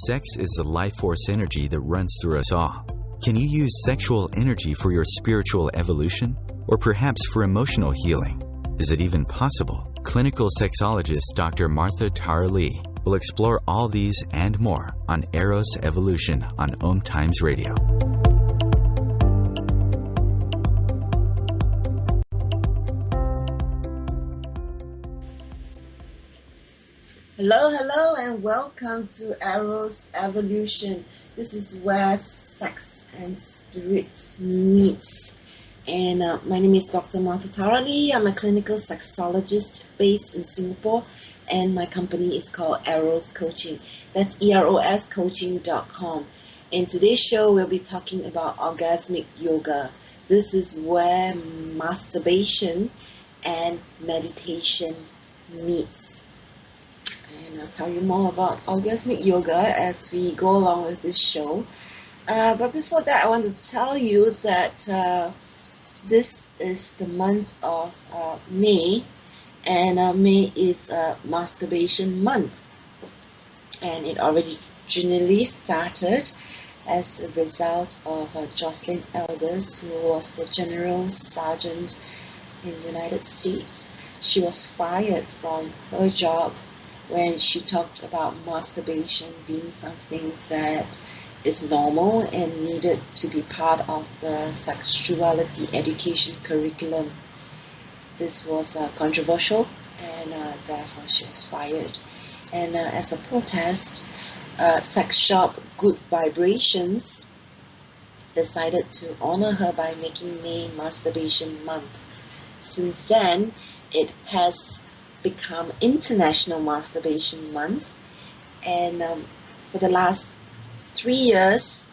Sex is the life force energy that runs through us all. Can you use sexual energy for your spiritual evolution? Or perhaps for emotional healing? Is it even possible? Clinical sexologist Dr. Martha Tara Lee will explore all these and more on Eros Evolution on Om Times Radio. Hello, and welcome to Eros Evolution. This is where sex and spirit meets. And my name is Dr. Martha Tara Lee. I'm a clinical sexologist based in Singapore, and my company is called Eros Coaching. That's eroscoaching.com. In today's show, we'll be talking about Orgasmic Yoga. This is where masturbation and meditation meets. And I'll tell you more about Orgasmic Yoga as we go along with this show. But before that, I want to tell you that this is the month of May, and May is Masturbation Month. And it originally started as a result of Jocelyn Elders, who was the General Sergeant in the United States. She was fired from her job when she talked about masturbation being something that is normal and needed to be part of the sexuality education curriculum. This was controversial, and therefore she was fired. And as a protest, sex shop Good Vibrations decided to honor her by making May Masturbation Month. Since then, it has become International Masturbation Month, and for the last 3 years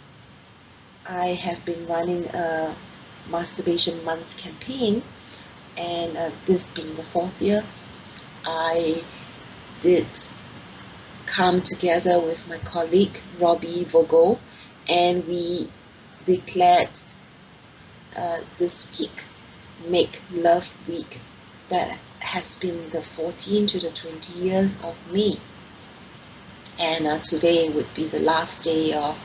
I have been running a Masturbation Month campaign, and this being the 4th year, I did come together with my colleague Robbie Vogel, and we declared this week Make Love Week, that has been the 14th to the 20th of May. And today would be the last day of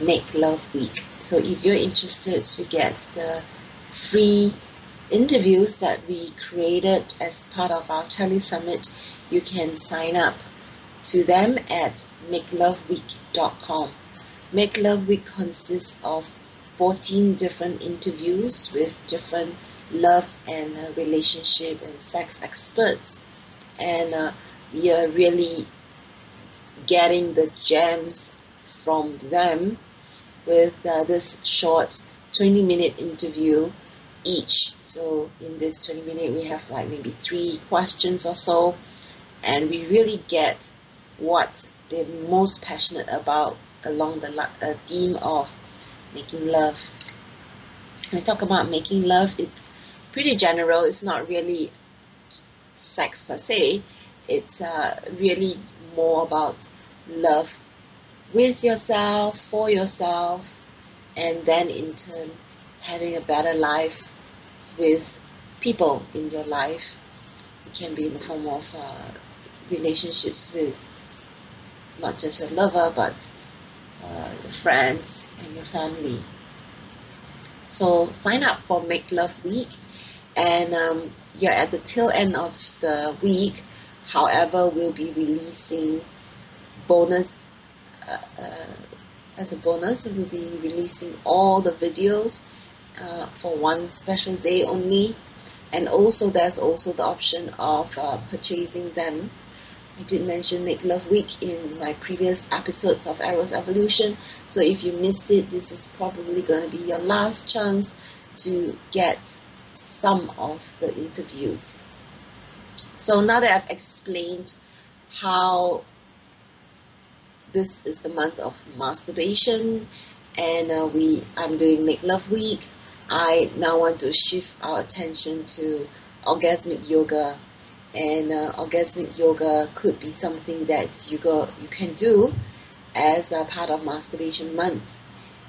Make Love Week. So if you're interested to get the free interviews that we created as part of our Tele-Summit, you can sign up to them at makeloveweek.com. Make Love Week consists of 14 different interviews with different love and relationship and sex experts, and we are really getting the gems from them with this short 20-minute interview each. So in this 20-minute, we have like maybe 3 questions or so, and we really get what they're most passionate about along the theme of making love. When I talk about making love, it's pretty general. It's not really sex per se. It's really more about love with yourself, for yourself, and then in turn having a better life with people in your life. It can be in the form of relationships with not just your lover, but your friends and your family. So sign up for Make Love Week, and you're at the tail end of the week. However, we'll be releasing bonus as a bonus. We'll be releasing all the videos for one special day only, and also there's also the option of purchasing them. I did mention Make Love Week in my previous episodes of Eros Evolution, so if you missed it, this is probably going to be your last chance to get some of the interviews. So now that I've explained how this is the month of masturbation, and I'm doing Make Love Week, I now want to shift our attention to Orgasmic Yoga. And Orgasmic Yoga could be something that you can do as a part of Masturbation Month.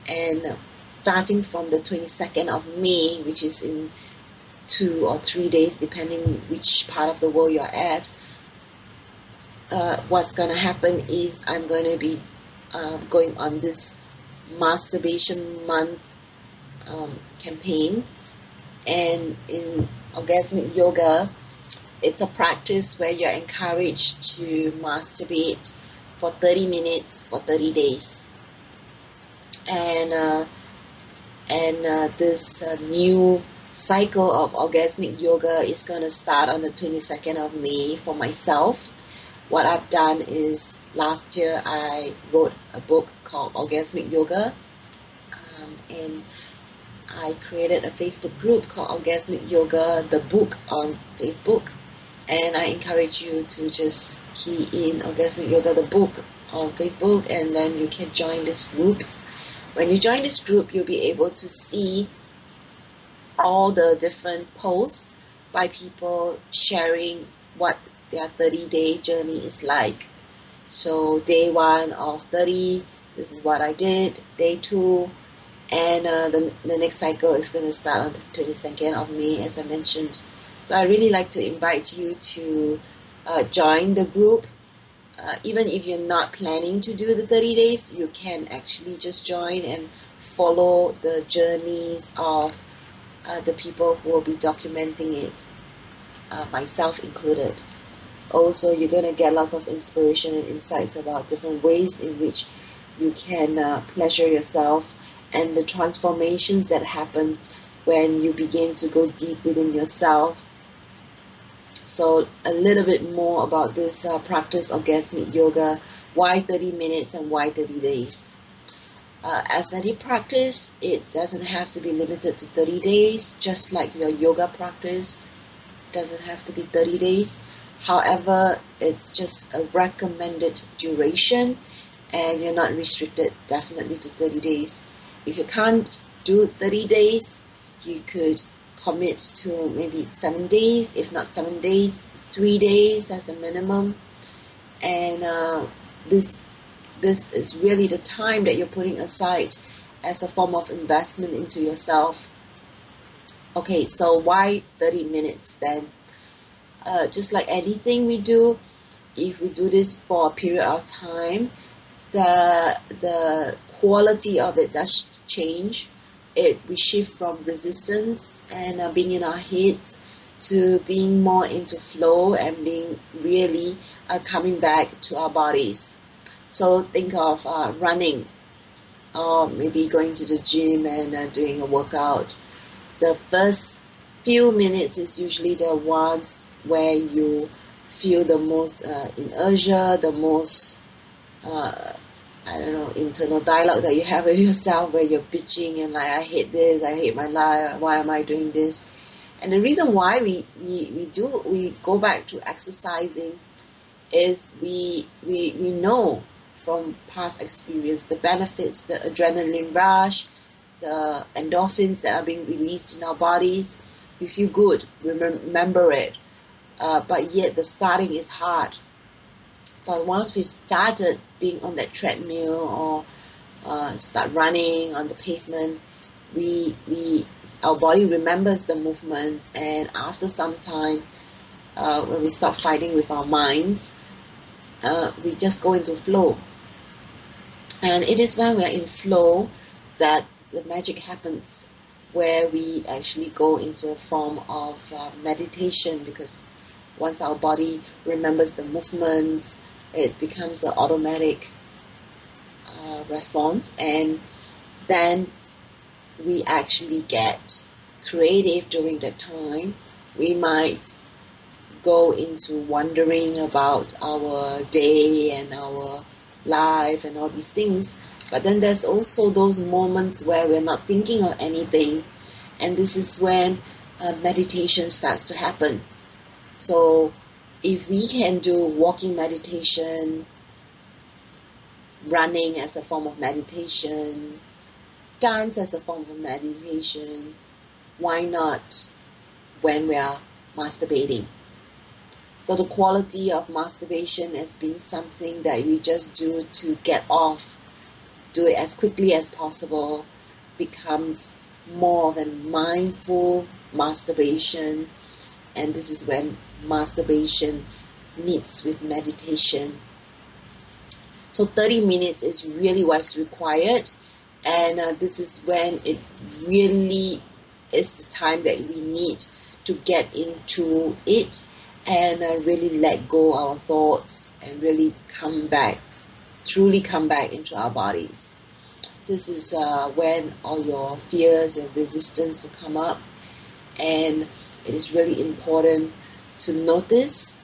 And starting from the 22nd of May, which is in 2 or 3 days, depending which part of the world you're at, what's going to happen is I'm going to be going on this Masturbation Month campaign. And in Orgasmic Yoga, it's a practice where you're encouraged to masturbate for 30 minutes for 30 days. And this new cycle of Orgasmic Yoga is going to start on the 22nd of May for myself. What I've done is last year I wrote a book called Orgasmic Yoga, and I created a Facebook group called Orgasmic Yoga, the book, on Facebook. And I encourage you to just key in Orgasmic Yoga, the book, on Facebook, and then you can join this group. When you join this group, you'll be able to see all the different posts by people sharing what their 30-day journey is like. So day 1 of 30, this is what I did. Day 2, and the next cycle is going to start on the 22nd of May, as I mentioned. So I really like to invite you to join the group. Even if you're not planning to do the 30 days, you can actually just join and follow the journeys of the people who will be documenting it, myself included. Also, you're going to get lots of inspiration and insights about different ways in which you can pleasure yourself and the transformations that happen when you begin to go deep within yourself. So a little bit more about this practice, Orgasmic Yoga. Why 30 minutes and why 30 days? As any practice, it doesn't have to be limited to 30 days, just like your yoga practice doesn't have to be 30 days. However, it's just a recommended duration, and you're not restricted definitely to 30 days. If you can't do 30 days, you could commit to maybe 7 days, if not 7 days, 3 days as a minimum. And this is really the time that you're putting aside as a form of investment into yourself. Okay, so why 30 minutes then? Just like anything we do, if we do this for a period of time, the quality of it does change. We shift from resistance and being in our heads to being more into flow and being really coming back to our bodies. So think of running, or maybe going to the gym and doing a workout. The first few minutes is usually the ones where you feel the most inertia, the most internal dialogue that you have with yourself, where you're bitching and like, I hate this, I hate my life, why am I doing this? And the reason why we go back to exercising is we know from past experience the benefits, the adrenaline rush, the endorphins that are being released in our bodies. We feel good, remember it, but yet the starting is hard. But once we started being on that treadmill or start running on the pavement, our body remembers the movement, and after some time, when we stop fighting with our minds, we just go into flow. And it is when we are in flow that the magic happens, where we actually go into a form of meditation, because once our body remembers the movements, it becomes an automatic response, and then we actually get creative during that time. We might go into wondering about our day and our life and all these things, but then there's also those moments where we're not thinking of anything, and this is when meditation starts to happen. So if we can do walking meditation, running as a form of meditation, dance as a form of meditation, why not when we are masturbating? So the quality of masturbation as being something that we just do to get off, do it as quickly as possible, becomes more of a mindful masturbation. And this is when masturbation meets with meditation. So 30 minutes is really what's required, and this is when it really is the time that we need to get into it and really let go our thoughts and really truly come back into our bodies. This is when all your fears, your resistance will come up, and it is really important to notice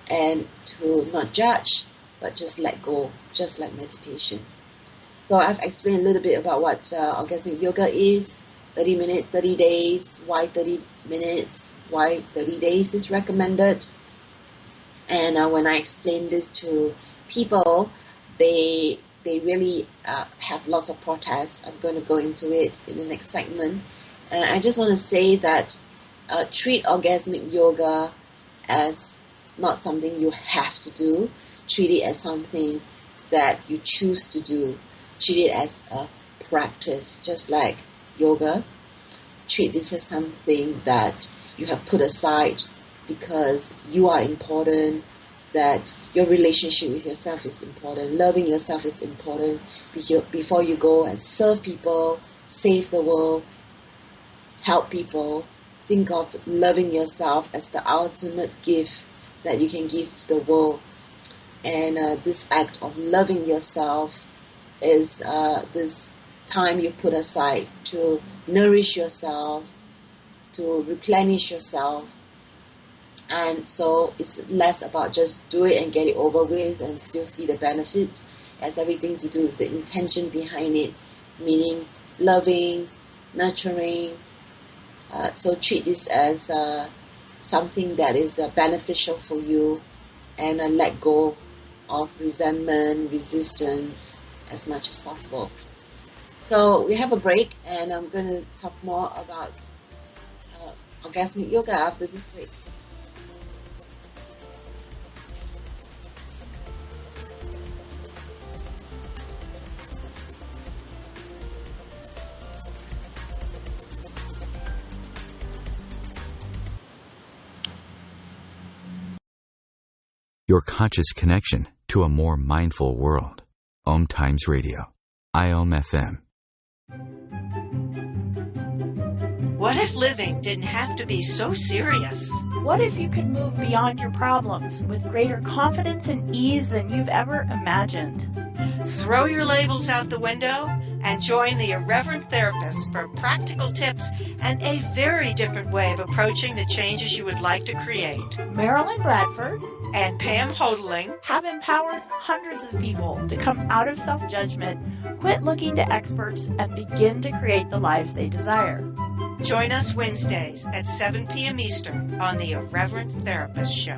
and to not judge, but just let go, just like meditation. So I've explained a little bit about what Orgasmic Yoga is, 30 minutes, 30 days, why 30 minutes, why 30 days is recommended. And when I explain this to people, they really have lots of protests. I'm going to go into it in the next segment. And I just want to say that treat Orgasmic Yoga as not something you have to do. Treat it as something that you choose to do. Treat it as a practice, just like yoga. Treat this as something that you have put aside because you are important, that your relationship with yourself is important, loving yourself is important before you go and serve people, save the world, help people. Think of loving yourself as the ultimate gift that you can give to the world. And this act of loving yourself is this time you put aside to nourish yourself, to replenish yourself. And so it's less about just do it and get it over with and still see the benefits. It has everything to do with the intention behind it, meaning loving, nurturing. So treat this as something that is beneficial for you, and let go of resentment, resistance as much as possible. So we have a break, and I'm going to talk more about Orgasmic Yoga after this break. Your conscious connection to a more mindful world. Om Times Radio. IOM FM. What if living didn't have to be so serious? What if you could move beyond your problems with greater confidence and ease than you've ever imagined? Throw your labels out the window and join the Irreverent Therapist for practical tips and a very different way of approaching the changes you would like to create. Marilyn Bradford and Pam Hodling have empowered hundreds of people to come out of self-judgment, quit looking to experts, and begin to create the lives they desire. Join us Wednesdays at 7 p.m. Eastern on the Irreverent Therapist Show.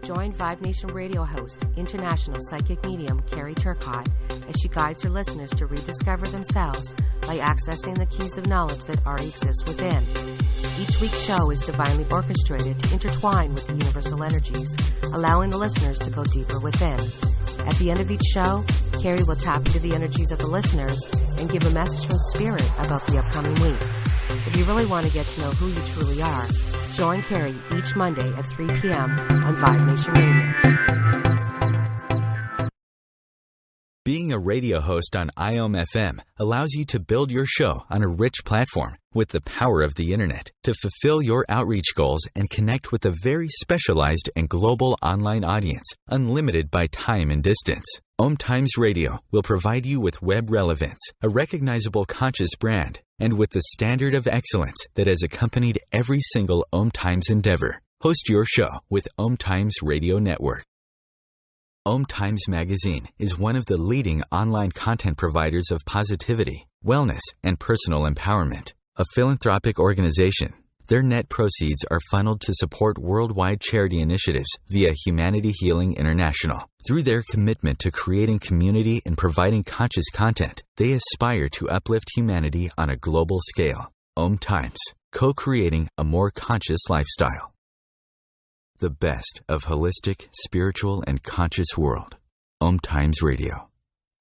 Join Vibe Nation radio host, international psychic medium Carrie Turcotte, as she guides her listeners to rediscover themselves by accessing the keys of knowledge that already exist within. Each week's show is divinely orchestrated to intertwine with the universal energies, allowing the listeners to go deeper within. At the end of each show, Carrie will tap into the energies of the listeners and give a message from Spirit about the upcoming week. If you really want to get to know who you truly are, join Carrie each Monday at 3 p.m. on Vibe Nation Radio. Being a radio host on IOM FM allows you to build your show on a rich platform with the power of the internet to fulfill your outreach goals and connect with a very specialized and global online audience, unlimited by time and distance. Om Times Radio will provide you with web relevance, a recognizable conscious brand, and with the standard of excellence that has accompanied every single Om Times endeavor. Host your show with Om Times Radio Network. Om Times Magazine is one of the leading online content providers of positivity, wellness, and personal empowerment. A philanthropic organization, their net proceeds are funneled to support worldwide charity initiatives via Humanity Healing International. Through their commitment to creating community and providing conscious content, they aspire to uplift humanity on a global scale. Om Times, co-creating a more conscious lifestyle. The best of holistic, spiritual, and conscious world. Om Times Radio.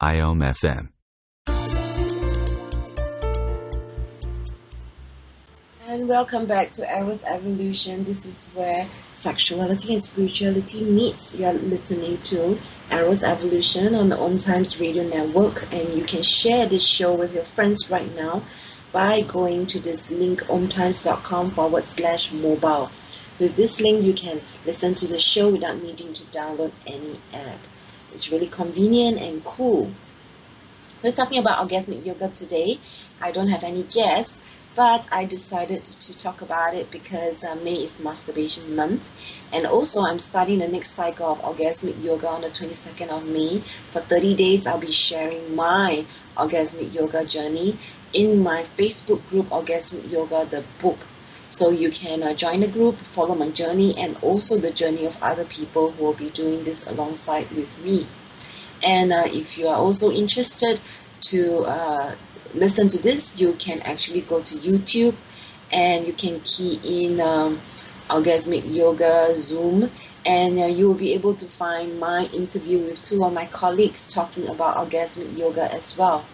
IOM FM. And welcome back to Eros Evolution. This is where sexuality and spirituality meets. You're listening to Eros Evolution on the Om Times Radio Network, and you can share this show with your friends right now by going to this link, omtimes.com/mobile. With this link, you can listen to the show without needing to download any app. It's really convenient and cool. We're talking about orgasmic yoga today. I don't have any guests, but I decided to talk about it because May is Masturbation Month, and also I'm starting the next cycle of Orgasmic Yoga on the 22nd of May. For 30 days, I'll be sharing my Orgasmic Yoga journey in my Facebook group, Orgasmic Yoga, the book. So you can join the group, follow my journey, and also the journey of other people who will be doing this alongside with me. And if you are also interested to listen to this, you can actually go to YouTube and you can key in Orgasmic Yoga Zoom, and you will be able to find my interview with two of my colleagues talking about Orgasmic Yoga as well.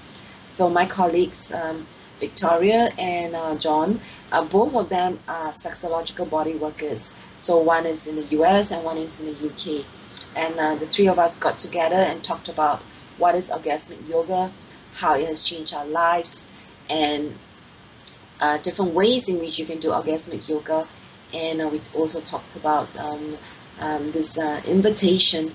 So my colleagues, Victoria and John, both of them are sexological body workers. So one is in the US and one is in the UK. And the three of us got together and talked about what is Orgasmic Yoga, how it has changed our lives, and different ways in which you can do Orgasmic Yoga. And we also talked about this invitation,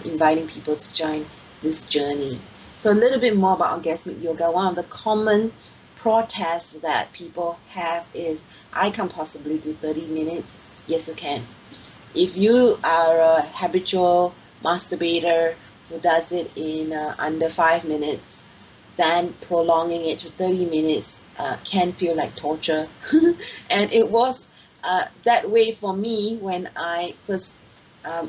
inviting people to join this journey. So a little bit more about Orgasmic Yoga. One of the common protests that people have is, I can't possibly do 30 minutes. Yes, you can. If you are a habitual masturbator who does it in under 5 minutes, then prolonging it to 30 minutes can feel like torture. And it was that way for me when I first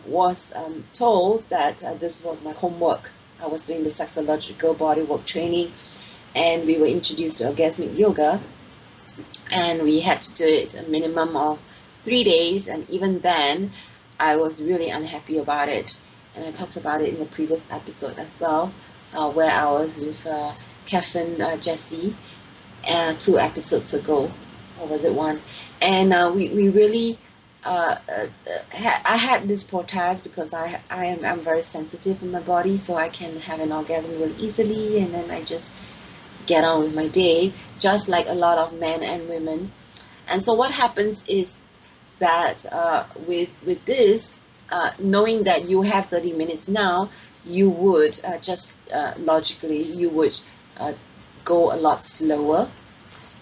was told that this was my homework. I was doing the sexological bodywork training, and we were introduced to Orgasmic Yoga, and we had to do it a minimum of 3 days, and even then I was really unhappy about it. And I talked about it in the previous episode as well, where I was with Kevin Jesse 2 episodes ago, or was it 1? And we really I had this protest because I'm very sensitive in my body, so I can have an orgasm really easily, and then I just get on with my day, just like a lot of men and women. And so what happens is that with this, knowing that you have 30 minutes now, you would just logically, you would go a lot slower.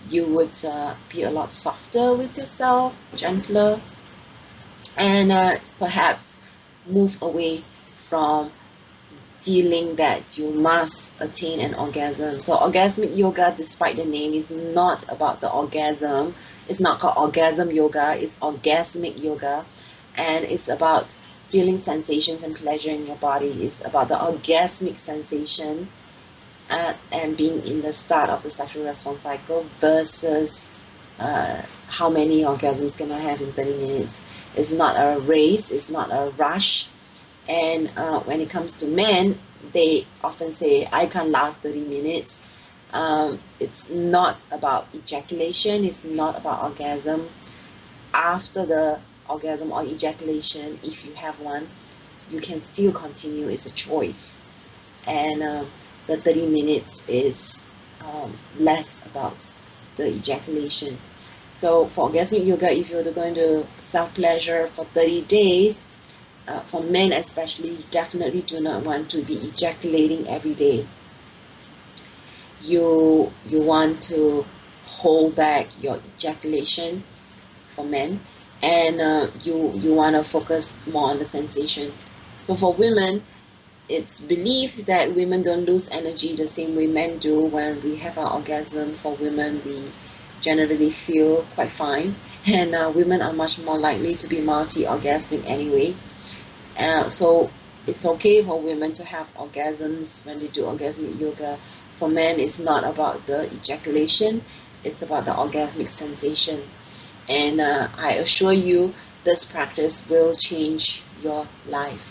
You would be a lot softer with yourself, gentler, and perhaps move away from feeling that you must attain an orgasm. So Orgasmic Yoga, despite the name, is not about the orgasm. It's not called Orgasm Yoga, it's Orgasmic Yoga. And it's about feeling sensations and pleasure in your body. It's about the orgasmic sensation and being in the start of the sexual response cycle versus how many orgasms can I have in 30 minutes. It's not a race, it's not a rush. And when it comes to men, they often say, I can't last 30 minutes. It's not about ejaculation, it's not about orgasm. After the orgasm or ejaculation, if you have one, you can still continue. It's a choice. And the 30 minutes is less about the ejaculation. So for Orgasmic Yoga, if you're going to self-pleasure for 30 days, for men especially, you definitely do not want to be ejaculating every day. You want to hold back your ejaculation for men, and you want to focus more on the sensation. So for women, it's believed that women don't lose energy the same way men do. When we have our orgasm, for women, we generally feel quite fine, and women are much more likely to be multi-orgasmic anyway. So it's okay for women to have orgasms when they do Orgasmic Yoga. For men, it's not about the ejaculation, it's about the orgasmic sensation. And I assure you, this practice will change your life.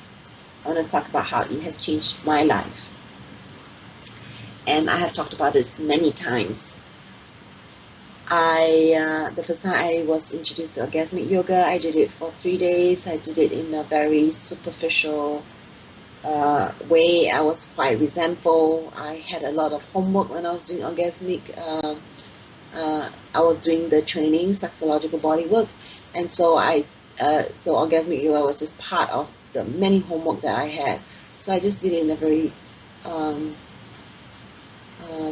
I want to talk about how it has changed my life. And I have talked about this many times. The first time I was introduced to Orgasmic Yoga, I did it for 3 days. I did it in a very superficial way. I was quite resentful. I had a lot of homework when I was doing Orgasmic. I was doing the training, sexological body work, and so so Orgasmic Yoga was just part of the many homework that I had. So I just did it in a very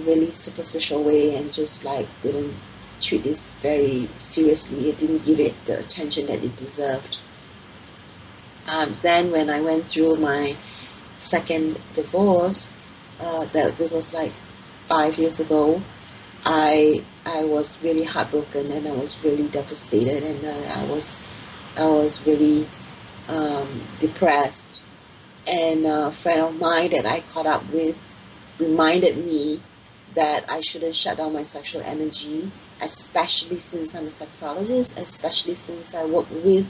really superficial way, and just like didn't treat this very seriously. I didn't give it the attention that it deserved. Then when I went through my second divorce, this was like 5 years ago, I was really heartbroken, and I was really devastated, and I was really depressed. And a friend of mine that I caught up with reminded me that I shouldn't shut down my sexual energy, especially since I'm a sexologist, especially since I work with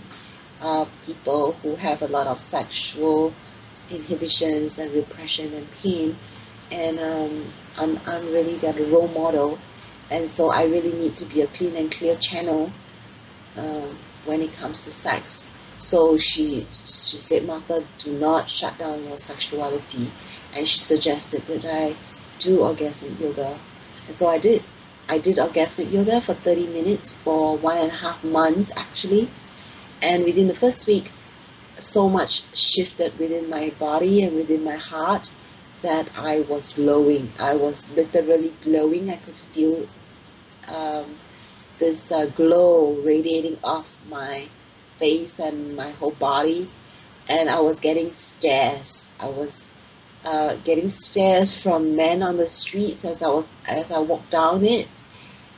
people who have a lot of sexual inhibitions and repression and pain. And I'm really their role model, and so I really need to be a clean and clear channel when it comes to sex. So she said, Martha, do not shut down your sexuality, and she suggested that I do Orgasmic Yoga. And so I did Orgasmic Yoga for 30 minutes for 1.5 months actually, and within the first week so much shifted within my body and within my heart that I was glowing. I was literally glowing. I could feel this glow radiating off my face and my whole body, and I was getting stares. I was getting stares from men on the streets as I walked down it,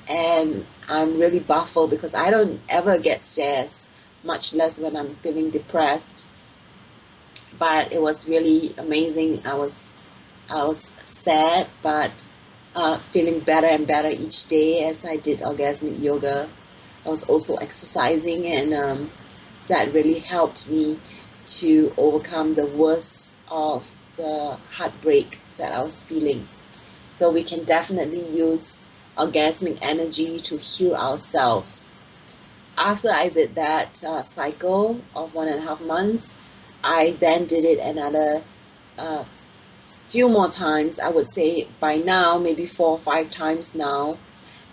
and I'm really baffled because I don't ever get stares, much less when I'm feeling depressed. But it was really amazing. I was sad, but feeling better and better each day as I did Orgasmic Yoga. I was also exercising, and that really helped me to overcome the worst of the heartbreak that I was feeling. So we can definitely use orgasmic energy to heal ourselves. After I did that cycle of 1.5 months, I then did it another few more times. I would say by now, maybe 4 or 5 times now.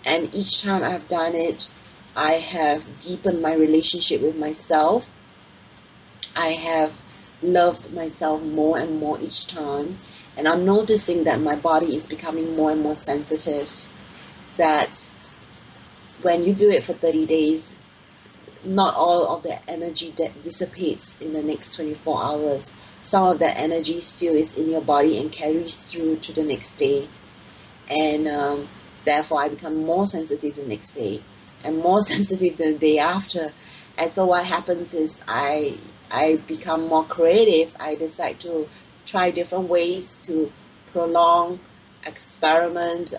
And each time I've done it, I have deepened my relationship with myself. I have loved myself more and more each time. And I'm noticing that my body is becoming more and more sensitive. That when you do it for 30 days, not all of the energy that dissipates in the next 24 hours. Some of that energy still is in your body and carries through to the next day. And therefore, I become more sensitive the next day and more sensitive the day after. And so what happens is I become more creative. I decide to try different ways to prolong, experiment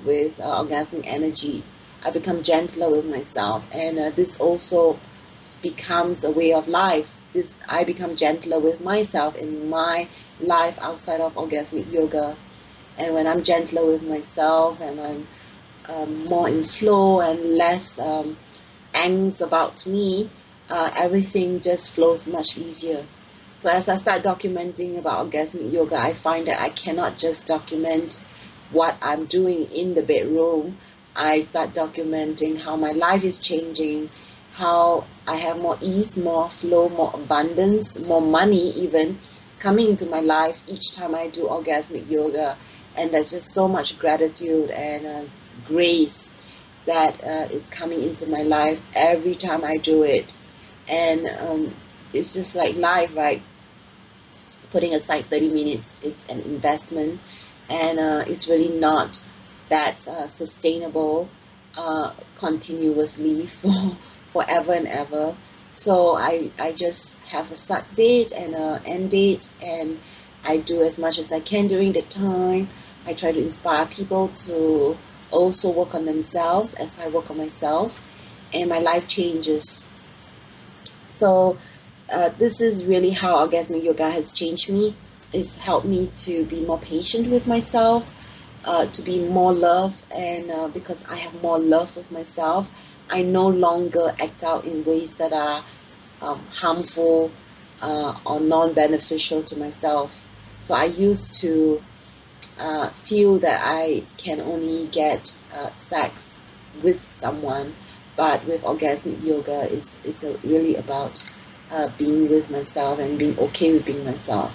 with orgasmic energy. I become gentler with myself, and this also becomes a way of life. I become gentler with myself in my life outside of Orgasmic Yoga. And when I'm gentler with myself, and I'm more in flow and less angst about me, everything just flows much easier. So as I start documenting about Orgasmic Yoga, I find that I cannot just document what I'm doing in the bedroom. I start documenting how my life is changing, how I have more ease, more flow, more abundance, more money even coming into my life each time I do Orgasmic Yoga. And there's just so much gratitude and grace that is coming into my life every time I do it. And it's just like life, right? Putting aside 30 minutes, it's an investment, and it's really not that sustainable continuously for forever and ever. So I just have a start date and an end date, and I do as much as I can during that time. I try to inspire people to also work on themselves as I work on myself, and my life changes. So this is really how Orgasmic Yoga has changed me. It's helped me to be more patient with myself to be more love, and because I have more love with myself, I no longer act out in ways that are harmful or non-beneficial to myself. So I used to feel that I can only get sex with someone, but with Orgasmic Yoga, it's really about being with myself and being okay with being myself.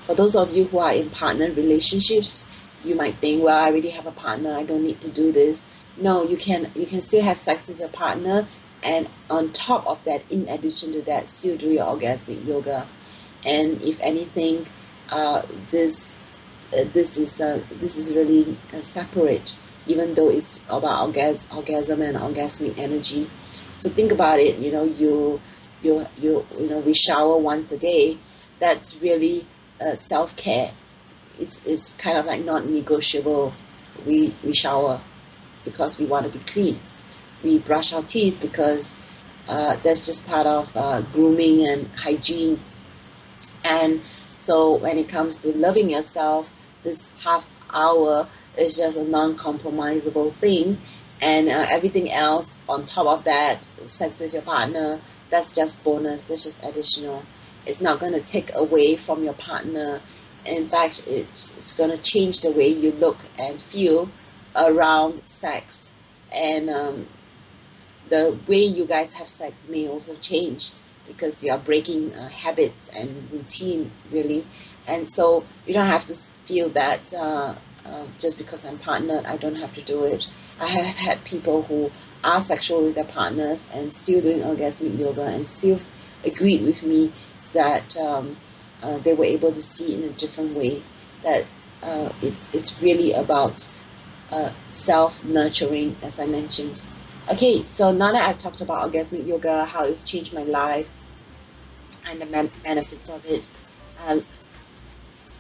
For those of you who are in partner relationships, you might think, well, I already have a partner, I don't need to do this. No, you can still have sex with your partner, and on top of that, in addition to that, still do your Orgasmic Yoga. And if anything, this is really separate, even though it's about orgasm and orgasmic energy. So think about it. We shower once a day. That's really self-care. It's kind of like non-negotiable. We shower because we want to be clean. We brush our teeth because that's just part of grooming and hygiene. And so when it comes to loving yourself, this half hour is just a non-compromisable thing. And everything else on top of that, sex with your partner, that's just bonus, that's just additional. It's not going to take away from your partner. In fact, it's going to change the way you look and feel around sex. And the way you guys have sex may also change because you are breaking habits and routine, really. And so you don't have to feel that just because I'm partnered, I don't have to do it. I have had people who are sexual with their partners and still doing Orgasmic Yoga and still agreed with me that they were able to see in a different way that it's really about self-nurturing, as I mentioned. Okay, so now that I've talked about Orgasmic Yoga, how it's changed my life, and the benefits of it, I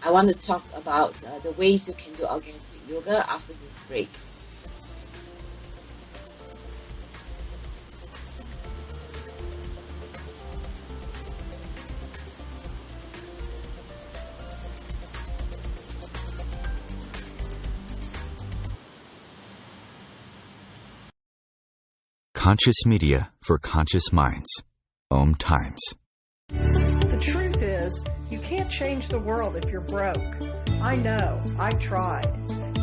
want to talk about the ways you can do Orgasmic Yoga after this break. Conscious media for conscious minds. Om Times. The truth is, you can't change the world if you're broke. I know, I've tried.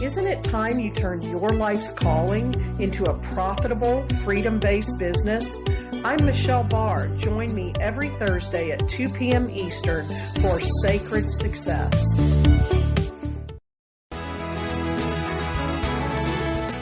Isn't it time you turned your life's calling into a profitable, freedom-based business? I'm Michelle Barr. Join me every Thursday at 2 p.m. Eastern for Sacred Success.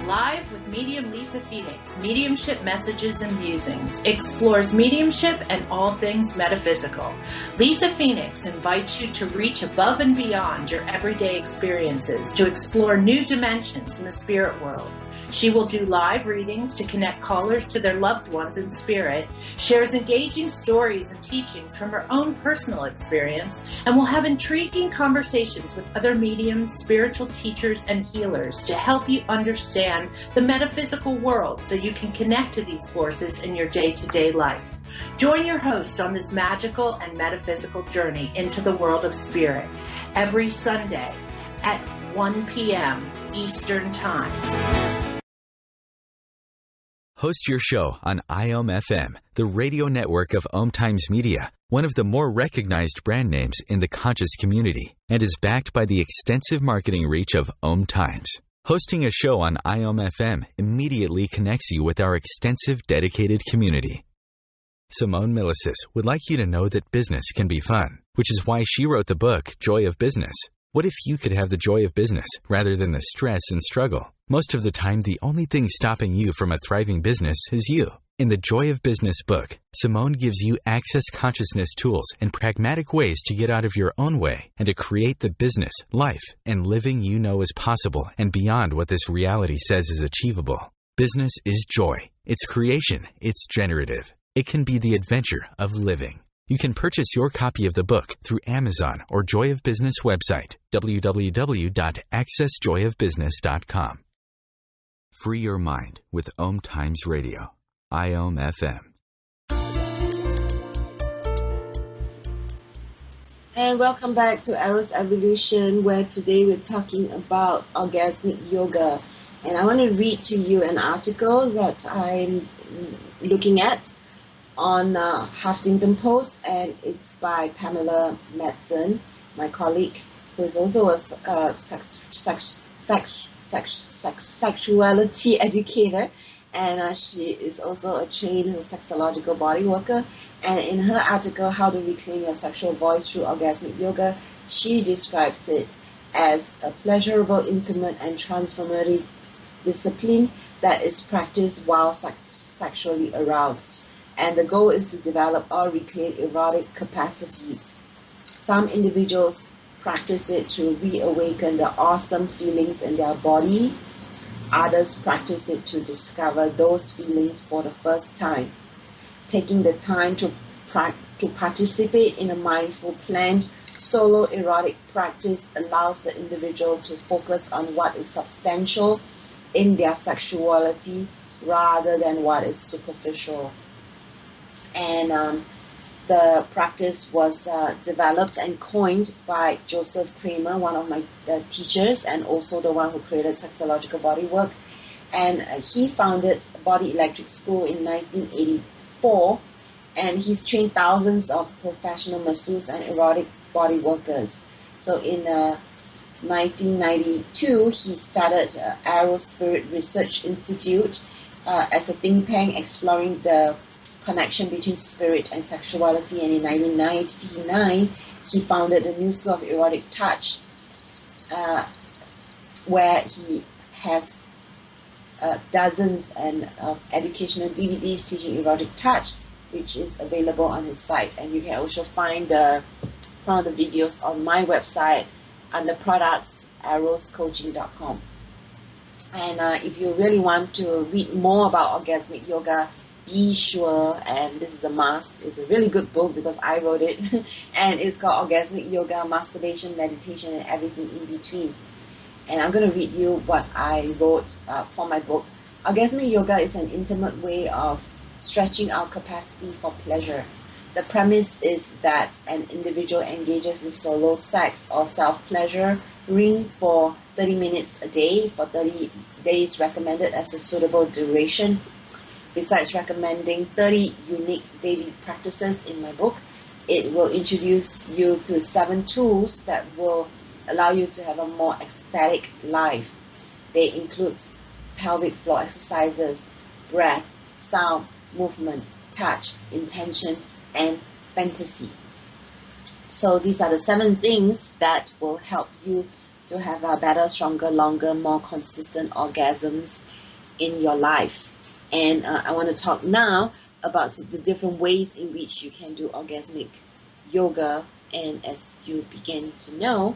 Live with medium Lisa Phoenix, Mediumship Messages and Musings, explores mediumship and all things metaphysical. Lisa Phoenix invites you to reach above and beyond your everyday experiences to explore new dimensions in the spirit world. She will do live readings to connect callers to their loved ones in spirit, shares engaging stories and teachings from her own personal experience, and will have intriguing conversations with other mediums, spiritual teachers, and healers to help you understand the metaphysical world so you can connect to these forces in your day-to-day life. Join your host on this magical and metaphysical journey into the world of spirit every Sunday at 1 p.m. Eastern Time. Host your show on IOM FM, the radio network of Om Times Media, one of the more recognized brand names in the conscious community, and is backed by the extensive marketing reach of Om Times. Hosting a show on IOM FM immediately connects you with our extensive dedicated community. Simone Milasas would like you to know that business can be fun, which is why she wrote the book, Joy of Business. What if you could have the joy of business rather than the stress and struggle? Most of the time, the only thing stopping you from a thriving business is you. In the Joy of Business book, Simone gives you access consciousness tools and pragmatic ways to get out of your own way and to create the business, life, and living you know is possible and beyond what this reality says is achievable. Business is joy. It's creation. It's generative. It can be the adventure of living. You can purchase your copy of the book through Amazon or Joy of Business website, www.accessjoyofbusiness.com. Free your mind with Om Times Radio, IOM FM. And welcome back to Eros Evolution, where today we're talking about Orgasmic Yoga. And I want to read to you an article that I'm looking at on Huffington Post, and it's by Pamela Madsen, my colleague, who is also a sexuality educator, and she is also a trained sexological body worker. And in her article, How to Reclaim Your Sexual Voice Through Orgasmic Yoga, she describes it as a pleasurable, intimate, and transformative discipline that is practiced while sexually aroused. And the goal is to develop or reclaim erotic capacities. Some individuals practice it to reawaken the awesome feelings in their body. Others practice it to discover those feelings for the first time. Taking the time to participate in a mindful, planned, solo erotic practice allows the individual to focus on what is substantial in their sexuality rather than what is superficial. And the practice was developed and coined by Joseph Kramer, one of my teachers, and also the one who created Sexological Bodywork. And he founded Body Electric School in 1984, and he's trained thousands of professional masseurs and erotic body workers. So in 1992, he started Eros Spirit Research Institute as a think tank exploring the connection between spirit and sexuality, and in 1999 he founded the New School of Erotic Touch, where he has dozens of educational DVDs teaching erotic touch, which is available on his site. And you can also find some of the videos on my website under products, eroscoaching.com. And if you really want to read more about Orgasmic Yoga, be sure, and this is a must, it's a really good book because I wrote it, and it's called Orgasmic Yoga, Masturbation, Meditation, and Everything in Between. And I'm going to read you what I wrote for my book. Orgasmic Yoga is an intimate way of stretching our capacity for pleasure. The premise is that an individual engages in solo sex or self-pleasure ring for 30 minutes a day for 30 days recommended as a suitable duration. Besides recommending 30 unique daily practices in my book, it will introduce you to 7 tools that will allow you to have a more ecstatic life. They include pelvic floor exercises, breath, sound, movement, touch, intention, and fantasy. So these are the 7 things that will help you to have a better, stronger, longer, more consistent orgasms in your life. And I want to talk now about the different ways in which you can do orgasmic yoga. And as you begin to know,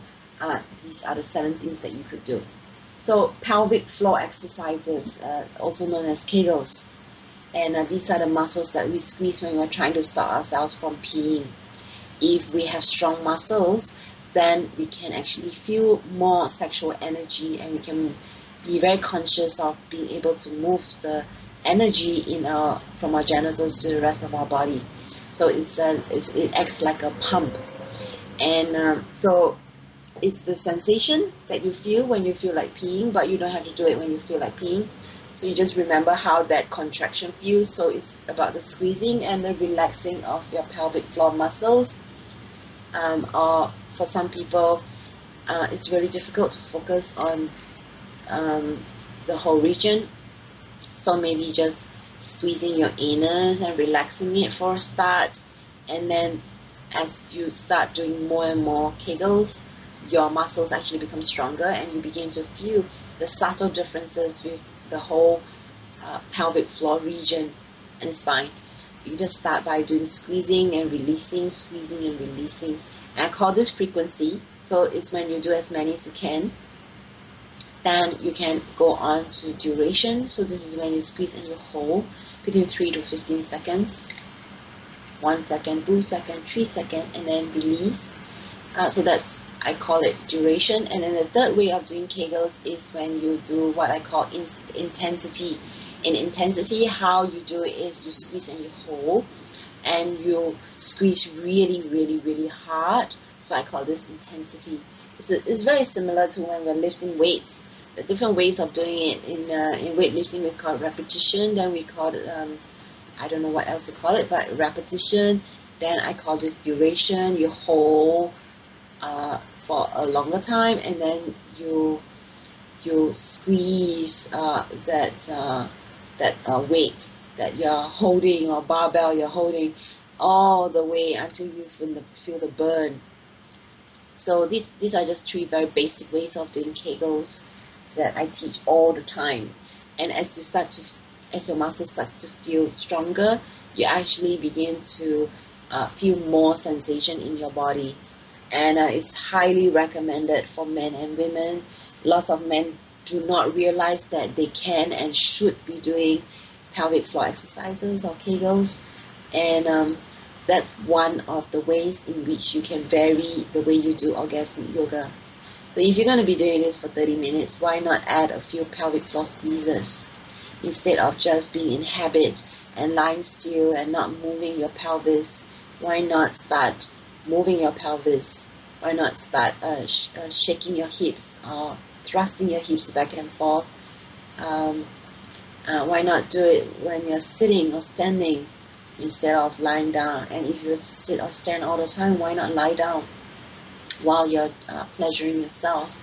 these are the 7 things that you could do. So pelvic floor exercises, also known as Kegels. And these are the muscles that we squeeze when we're trying to stop ourselves from peeing. If we have strong muscles, then we can actually feel more sexual energy, and we can be very conscious of being able to move the energy from our genitals to the rest of our body. So it acts like a pump, and so it's the sensation that you feel when you feel like peeing, but you don't have to do it when you feel like peeing. So you just remember how that contraction feels. So it's about the squeezing and the relaxing of your pelvic floor muscles. Or for some people, it's really difficult to focus on the whole region. So maybe just squeezing your anus and relaxing it for a start. And then as you start doing more and more Kegels, your muscles actually become stronger, and you begin to feel the subtle differences with the whole pelvic floor region. And it's fine. You just start by doing squeezing and releasing, squeezing and releasing. And I call this frequency. So it's when you do as many as you can. Then you can go on to duration. So this is when you squeeze and you hold between 3 to 15 seconds. 1 second, 2 seconds, 3 seconds, and then release. So that's, I call it duration. And then the third way of doing Kegels is when you do what I call intensity. In intensity, how you do it is you squeeze and you hold, and you squeeze really, really, really hard. So I call this intensity. It's very similar to when we're lifting weights. The different ways of doing it in weightlifting, we call it repetition. Then we call it I don't know what else to call it, but repetition. Then I call this duration. You hold for a longer time, and then you squeeze that weight that you're holding, or barbell you're holding, all the way until you feel the burn. So these are just 3 very basic ways of doing Kegels that I teach all the time. And as your muscle starts to feel stronger, you actually begin to feel more sensation in your body. And it's highly recommended for men and women. Lots of men do not realize that they can and should be doing pelvic floor exercises or Kegels. And that's one of the ways in which you can vary the way you do orgasmic yoga. So if you're going to be doing this for 30 minutes, why not add a few pelvic floor squeezes? Instead of just being in habit and lying still and not moving your pelvis, why not start moving your pelvis? Why not start shaking your hips or thrusting your hips back and forth? Why not do it when you're sitting or standing instead of lying down? And if you sit or stand all the time, why not lie down while you're pleasuring yourself?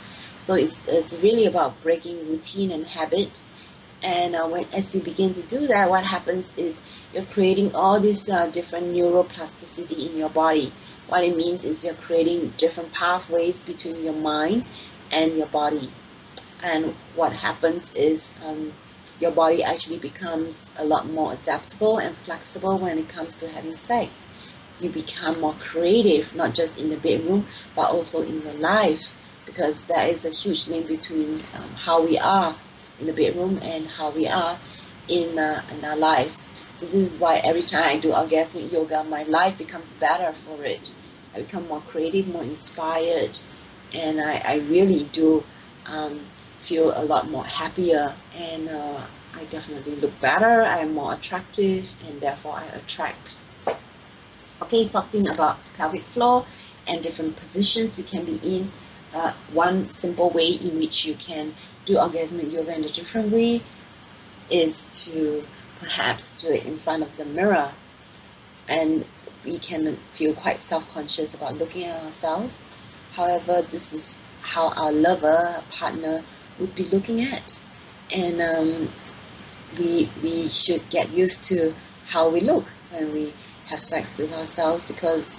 So it's really about breaking routine and habit. And as you begin to do that, what happens is you're creating all this different neuroplasticity in your body. What it means is you're creating different pathways between your mind and your body. And what happens is your body actually becomes a lot more adaptable and flexible when it comes to having sex. You become more creative, not just in the bedroom, but also in your life, because there is a huge link between how we are in the bedroom and how we are in our lives. So this is why every time I do orgasmic yoga, my life becomes better for it. I become more creative, more inspired, and I really do feel a lot more happier, and I definitely look better. I'm more attractive, and therefore I attract. Okay, talking about pelvic floor and different positions we can be in. One simple way in which you can do orgasmic yoga in a different way is to perhaps do it in front of the mirror. And we can feel quite self-conscious about looking at ourselves. However, this is how our lover, our partner, would be looking at. And we should get used to how we look when we have sex with ourselves, because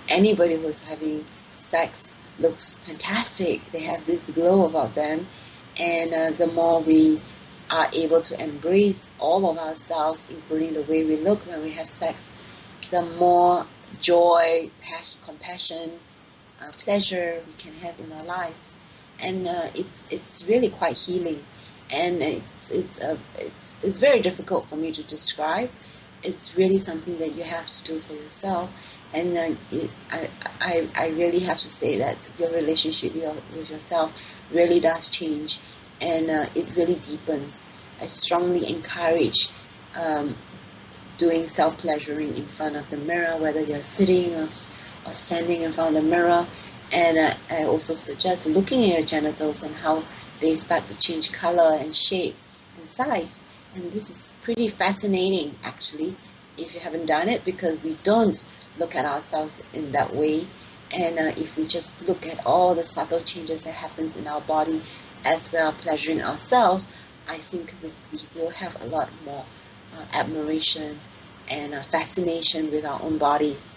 anybody who's having sex looks fantastic. They have this glow about them. And the more we are able to embrace all of ourselves, including the way we look when we have sex, the more joy, passion, compassion, pleasure we can have in our lives. And it's really quite healing. And it's very difficult for me to describe. It's really something that you have to do for yourself. And I really have to say that your relationship with yourself really does change, and it really deepens. I strongly encourage doing self-pleasuring in front of the mirror, whether you're sitting or standing in front of the mirror. And I also suggest looking at your genitals and how they start to change color and shape and size. And this is pretty fascinating, actually, if you haven't done it, because we don't look at ourselves in that way. And if we just look at all the subtle changes that happens in our body as we are pleasuring ourselves, I think we will have a lot more admiration and fascination with our own bodies.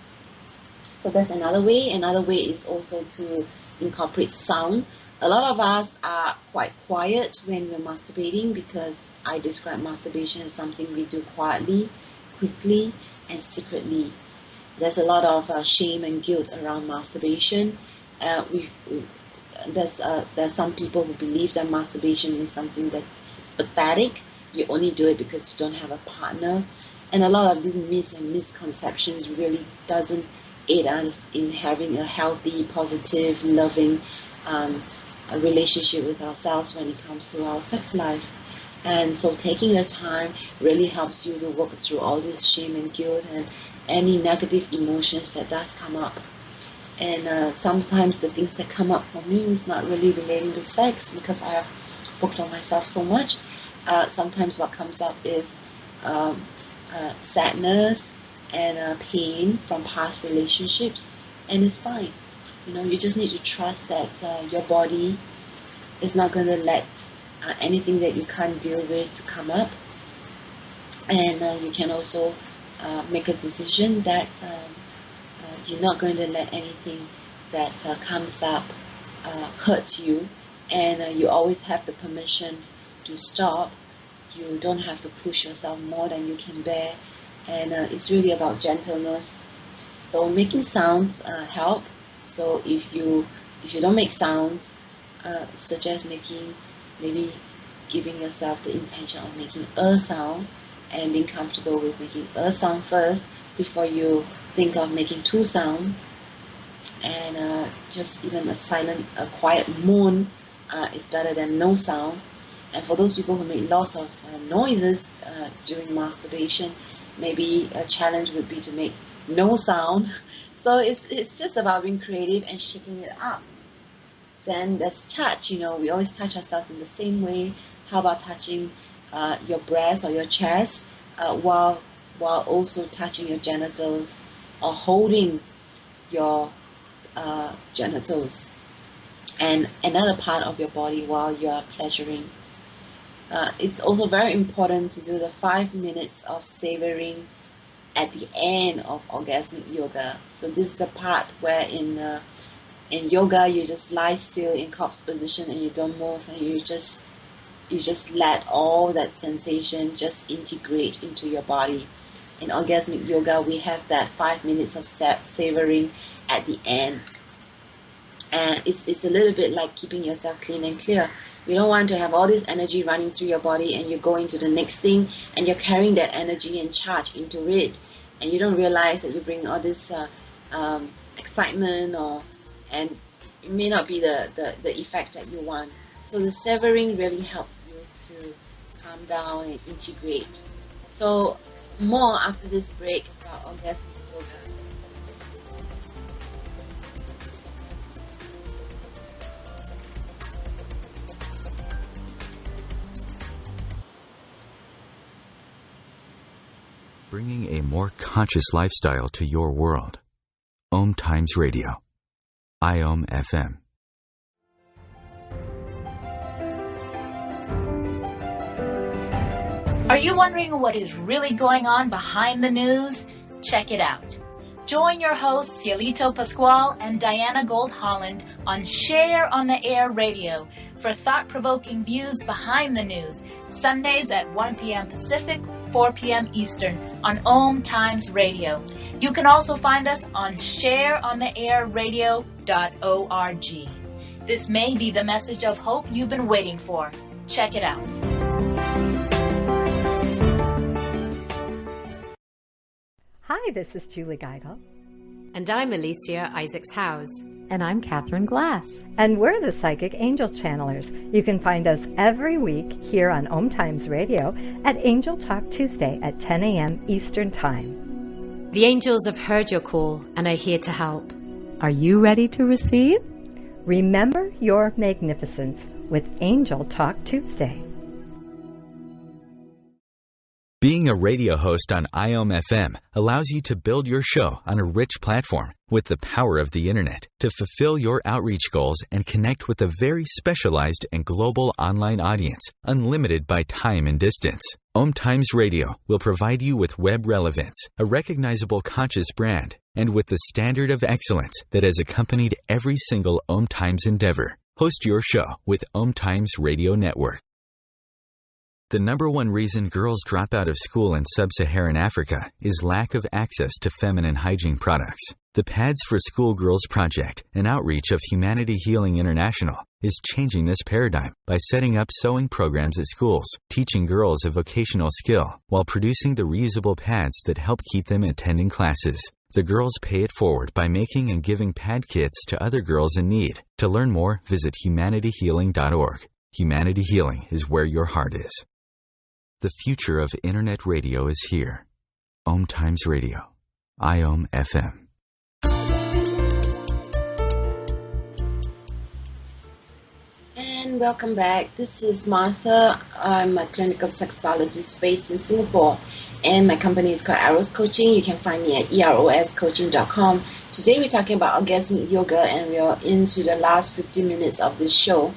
So that's another way. Another way is also to incorporate sound. A lot of us are quite quiet when we're masturbating, because I describe masturbation as something we do quietly, quickly, and secretly. There's a lot of shame and guilt around masturbation. There's some people who believe that masturbation is something that's pathetic. You only do it because you don't have a partner. And a lot of these myths and misconceptions really doesn't aid us in having a healthy, positive, loving a relationship with ourselves when it comes to our sex life. And so taking the time really helps you to work through all this shame and guilt and any negative emotions that does come up. And sometimes the things that come up for me is not really relating to sex because I have worked on myself so much. Sometimes what comes up is sadness and pain from past relationships, and it's fine. You just need to trust that your body is not going to let anything that you can't deal with to come up. And you can also make a decision that you're not going to let anything that comes up hurt you, and you always have the permission to stop. You don't have to push yourself more than you can bear, and it's really about gentleness. So making sounds help. So if you don't make sounds, suggest maybe giving yourself the intention of making a sound and being comfortable with making a sound first before you think of making two sounds. And just even a quiet moan is better than no sound. And for those people who make lots of noises during masturbation, maybe a challenge would be to make no sound. So it's just about being creative and shaking it up. Then there's touch. We always touch ourselves in the same way. How about touching your breast or your chest while also touching your genitals, or holding your genitals and another part of your body while you are pleasuring. It's also very important to do the 5 minutes of savoring at the end of Orgasmic Yoga. So this is the part where in yoga you just lie still in corpse position and you don't move, and you just let all that sensation just integrate into your body. In Orgasmic Yoga we have that 5 minutes of savoring at the end. And it's a little bit like keeping yourself clean and clear. You don't want to have all this energy running through your body and you go into the next thing and you're carrying that energy and charge into it, and you don't realize that you bring all this excitement, and it may not be the effect that you want. So the savoring really helps you to calm down and integrate. So more after this break about Orgasmic Yoga. Bringing a more conscious lifestyle to your world. Om Times Radio. IOM FM. Are you wondering what is really going on behind the news? Check it out. Join your hosts Cielito Pascual and Diana Gold Holland on Share on the Air Radio for thought-provoking views behind the news, Sundays at 1 p.m. Pacific, 4 p.m. Eastern on Om Times Radio. You can also find us on shareontheairradio.org. This may be the message of hope you've been waiting for. Check it out. Hi, this is Julie Geigel. And I'm Alicia Isaacs-Howes. And I'm Catherine Glass. And we're the Psychic Angel Channelers. You can find us every week here on Om Times Radio at Angel Talk Tuesday at 10 a.m. Eastern Time. The angels have heard your call and are here to help. Are you ready to receive? Remember your magnificence with Angel Talk Tuesday. Being a radio host on IOM FM allows you to build your show on a rich platform with the power of the internet to fulfill your outreach goals and connect with a very specialized and global online audience, unlimited by time and distance. Om Times Radio will provide you with web relevance, a recognizable conscious brand, and with the standard of excellence that has accompanied every single Om Times endeavor. Host your show with Om Times Radio Network. The number one reason girls drop out of school in sub-Saharan Africa is lack of access to feminine hygiene products. The Pads for Schoolgirls Project, an outreach of Humanity Healing International, is changing this paradigm by setting up sewing programs at schools, teaching girls a vocational skill, while producing the reusable pads that help keep them attending classes. The girls pay it forward by making and giving pad kits to other girls in need. To learn more, visit humanityhealing.org. Humanity Healing is where your heart is. The future of Internet radio is here. Om Times Radio. IOM FM. And welcome back. This is Martha. I'm a clinical sexologist based in Singapore. And my company is called Eros Coaching. You can find me at eroscoaching.com. Today we're talking about orgasmic yoga, and we're into the last 15 minutes of this show.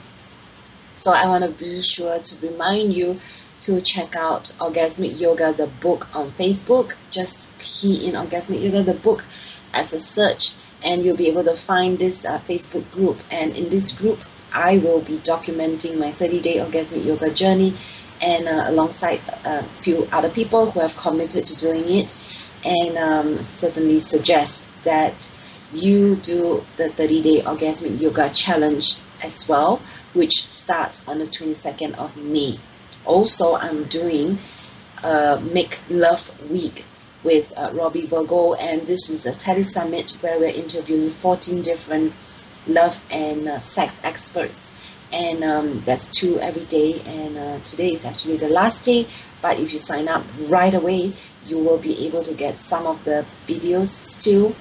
So I want to be sure to remind you to check out Orgasmic Yoga, the book, on Facebook. Just key in Orgasmic Yoga, the book, as a search, and you'll be able to find this Facebook group. And in this group, I will be documenting my 30-day Orgasmic Yoga journey, and alongside a few other people who have committed to doing it, and certainly suggest that you do the 30-day Orgasmic Yoga challenge as well, which starts on the 22nd of May. Also, I'm doing Make Love Week with Robbie Virgo, and this is a tele-summit where we're interviewing 14 different love and sex experts, and there's 2 every day, and today is actually the last day, but if you sign up right away, you will be able to get some of the videos still,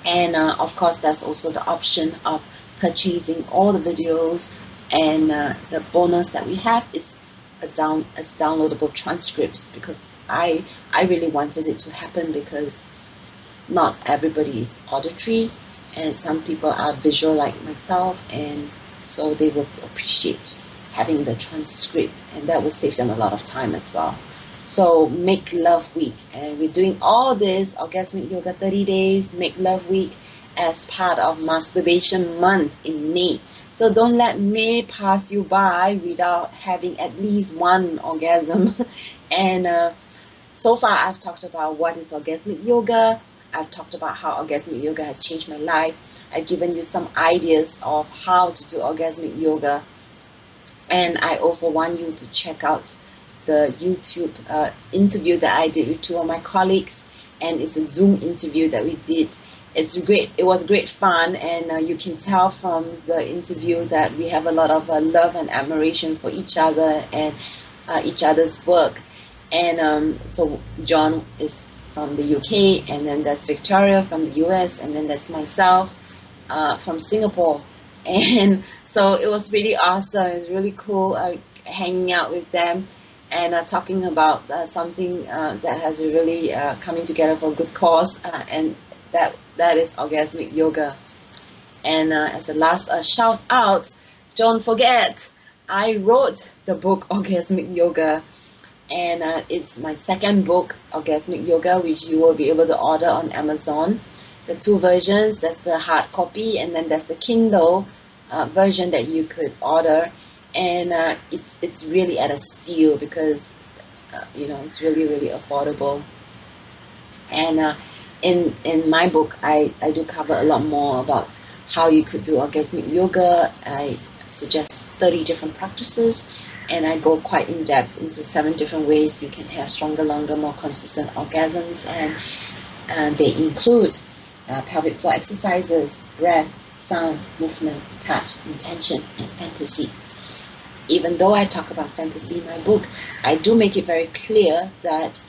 and of course there's also the option of purchasing all the videos, and the bonus that we have is downloadable transcripts, because I really wanted it to happen, because not everybody is auditory, and some people are visual like myself, and so they will appreciate having the transcript, and that will save them a lot of time as well. So Make Love Week, and we're doing all this Orgasmic Yoga 30 days, Make Love Week, as part of Masturbation Month in May. So don't let May pass you by without having at least one orgasm. And so far I've talked about what is Orgasmic Yoga. I've talked about how Orgasmic Yoga has changed my life. I've given you some ideas of how to do Orgasmic Yoga. And I also want you to check out the YouTube interview that I did with 2 of my colleagues. And it's a Zoom interview that we did. It's great. It was great fun, and you can tell from the interview that we have a lot of love and admiration for each other and each other's work. And so John is from the UK, and then there's Victoria from the US, and then there's myself from Singapore. And so it was really awesome. It was really cool hanging out with them and talking about something that has really coming together for a good cause, and that is Orgasmic Yoga. And as a last shout out, don't forget, I wrote the book Orgasmic Yoga, and it's my second book, Orgasmic Yoga, which you will be able to order on Amazon. The 2 versions, there's the hard copy, and then there's the Kindle version that you could order, and it's really at a steal, because it's really affordable. And in my book, I do cover a lot more about how you could do Orgasmic Yoga. I suggest 30 different practices, and I go quite in depth into 7 different ways you can have stronger, longer, more consistent orgasms, and they include pelvic floor exercises, breath, sound, movement, touch, intention, and fantasy. Even though I talk about fantasy in my book, I do make it very clear that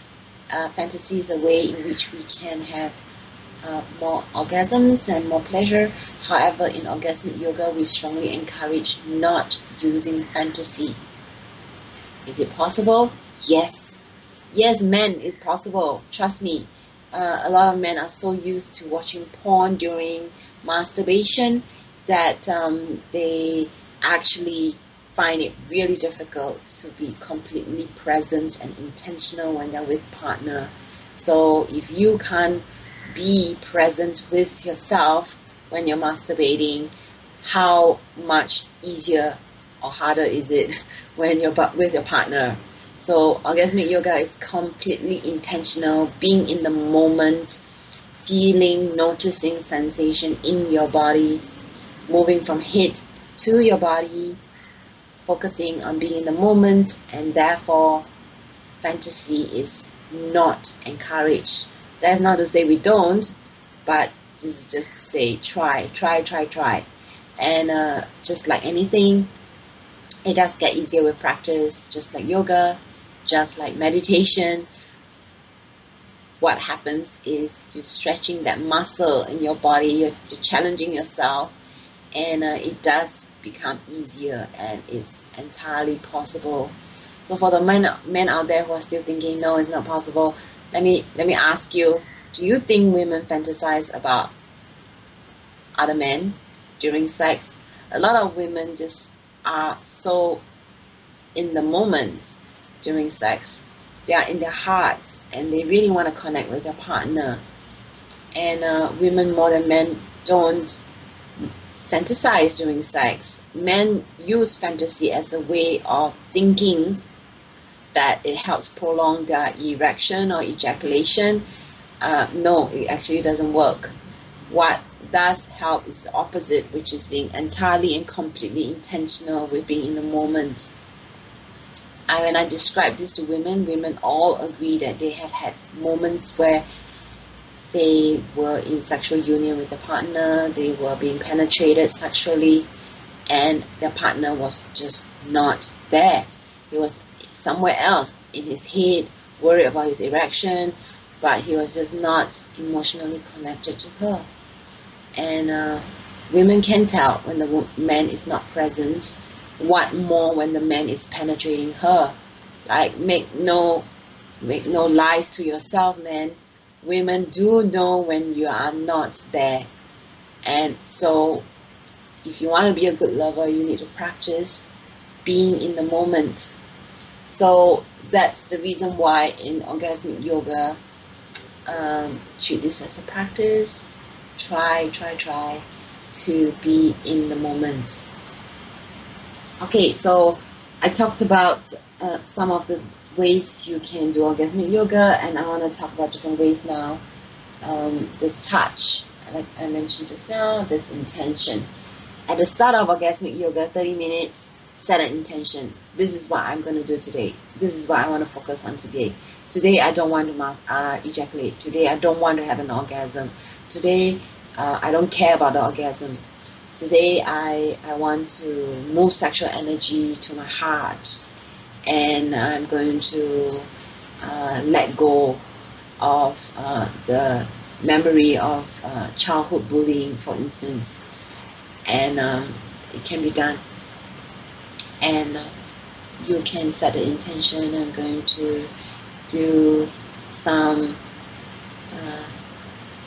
fantasy is a way in which we can have more orgasms and more pleasure. However, in Orgasmic Yoga, we strongly encourage not using fantasy. Is it possible? Yes. Yes, men, it's possible. Trust me. A lot of men are so used to watching porn during masturbation that they actually find it really difficult to be completely present and intentional when they're with partner. So if you can't be present with yourself when you're masturbating, how much easier or harder is it when you're with your partner? So Orgasmic Yoga is completely intentional, being in the moment, feeling, noticing sensation in your body, moving from head to your body, focusing on being in the moment, and therefore fantasy is not encouraged. That's not to say we don't, but this is just to say try. And just like anything, it does get easier with practice, just like yoga. just like meditation. What happens is you're stretching that muscle in your body, you're challenging yourself, and it does become easier, and it's entirely possible. So for the men out there who are still thinking, no, it's not possible, let me ask you, do you think women fantasize about other men during sex? A lot of women just are so in the moment during sex. They are in their hearts and they really want to connect with their partner. And women more than men don't fantasize during sex. Men use fantasy as a way of thinking that it helps prolong their erection or ejaculation. No, it actually doesn't work. What does help is the opposite, which is being entirely and completely intentional with being in the moment. And when I describe this to women all agree that they have had moments where they were in sexual union with their partner, they were being penetrated sexually, and their partner was just not there. He was somewhere else in his head, worried about his erection, but he was just not emotionally connected to her. And women can tell when the man is not present. What more when the man is penetrating her? Like, make no lies to yourself, man. Women do know when you are not there. And so if you want to be a good lover, you need to practice being in the moment. So that's the reason why in Orgasmic Yoga, treat this as a practice. Try to be in the moment. Okay, so I talked about some of the ways you can do Orgasmic Yoga, and I want to talk about different ways now. There's touch, like I mentioned just now, there's intention. At the start of Orgasmic Yoga, 30 minutes, set an intention. This is what I'm going to do today. This is what I want to focus on today. Today I don't want to ejaculate. Today I don't want to have an orgasm. Today I don't care about the orgasm. Today I want to move sexual energy to my heart, and I'm going to let go of the memory of childhood bullying, for instance. And it can be done. And you can set the intention. I'm going to do some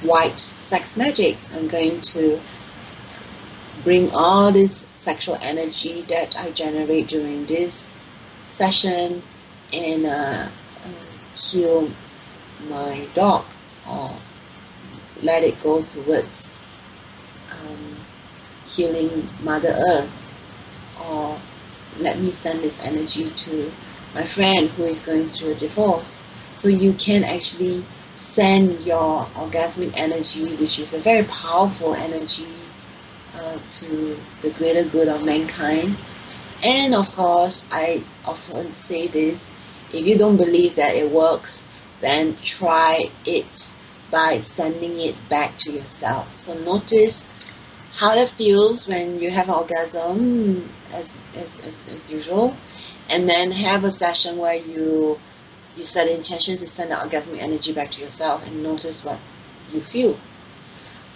white sex magic. I'm going to bring all this sexual energy that I generate during this session and heal my dog, or let it go towards healing Mother Earth, or let me send this energy to my friend who is going through a divorce. So you can actually send your orgasmic energy, which is a very powerful energy, to the greater good of mankind. And of course, I often say this, if you don't believe that it works, then try it by sending it back to yourself. So notice how that feels when you have an orgasm as usual, and then have a session where you set the intention to send the orgasmic energy back to yourself and notice what you feel.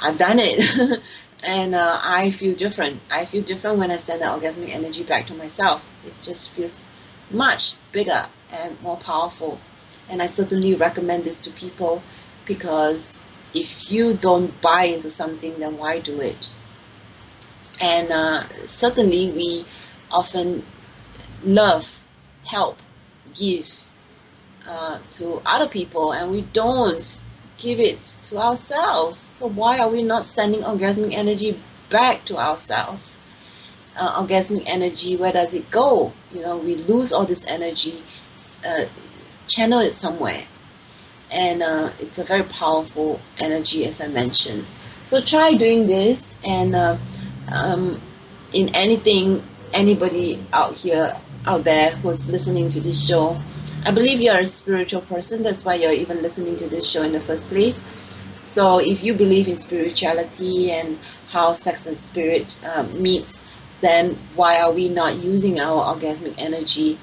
I've done it. And I feel different. I feel different when I send the orgasmic energy back to myself. It just feels much bigger and more powerful. And I certainly recommend this to people, because if you don't buy into something, then why do it? And certainly we often love, help, give to other people, and we don't give it to ourselves. So why are we not sending orgasmic energy back to ourselves? Orgasmic energy, where does it go? We lose all this energy, channel it somewhere. And it's a very powerful energy, as I mentioned. So try doing this, and in anything, anybody out there who's listening to this show, I believe you're a spiritual person. That's why you're even listening to this show in the first place. So if you believe in spirituality and how sex and spirit meets, then why are we not using our orgasmic energy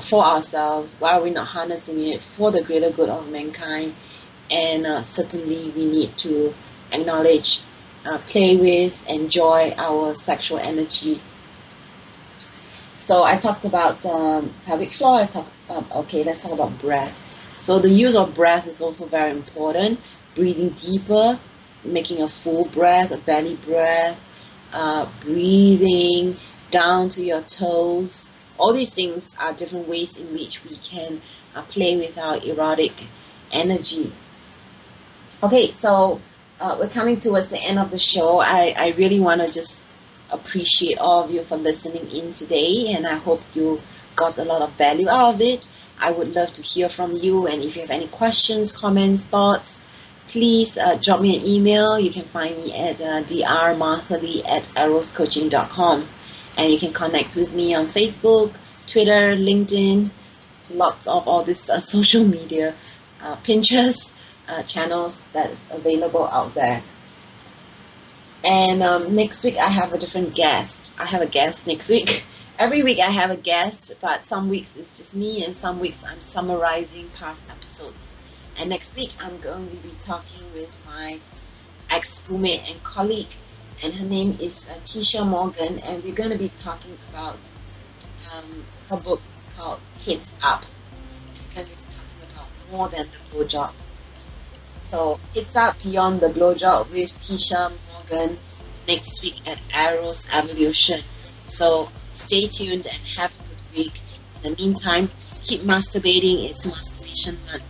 for ourselves? Why are we not harnessing it for the greater good of mankind? And certainly we need to acknowledge, play with, enjoy our sexual energy. So I talked about pelvic floor. Let's talk about breath. So the use of breath is also very important. Breathing deeper, making a full breath, a belly breath, breathing down to your toes. All these things are different ways in which we can play with our erotic energy. Okay, so we're coming towards the end of the show. I really want to just appreciate all of you for listening in today, and I hope you got a lot of value out of it. I would love to hear from you, and if you have any questions, comments, thoughts, please drop me an email. You can find me at drmarthalee@eroscoaching.com, and you can connect with me on Facebook, Twitter, LinkedIn, lots of all this social media, Pinterest channels that's available out there. And next week I have a different guest. I have a guest next week. Every week I have a guest, but some weeks it's just me, and some weeks I'm summarizing past episodes. And next week I'm going to be talking with my ex-schoolmate and colleague, and her name is Tisha Morgan, and we're going to be talking about her book called Heads Up. We're going to be talking about more than the blowjob. So Heads Up Beyond the Blowjob with Tisha Morgan next week at Eros Evolution. So stay tuned and have a good week. In the meantime, keep masturbating. It's Masturbation Month.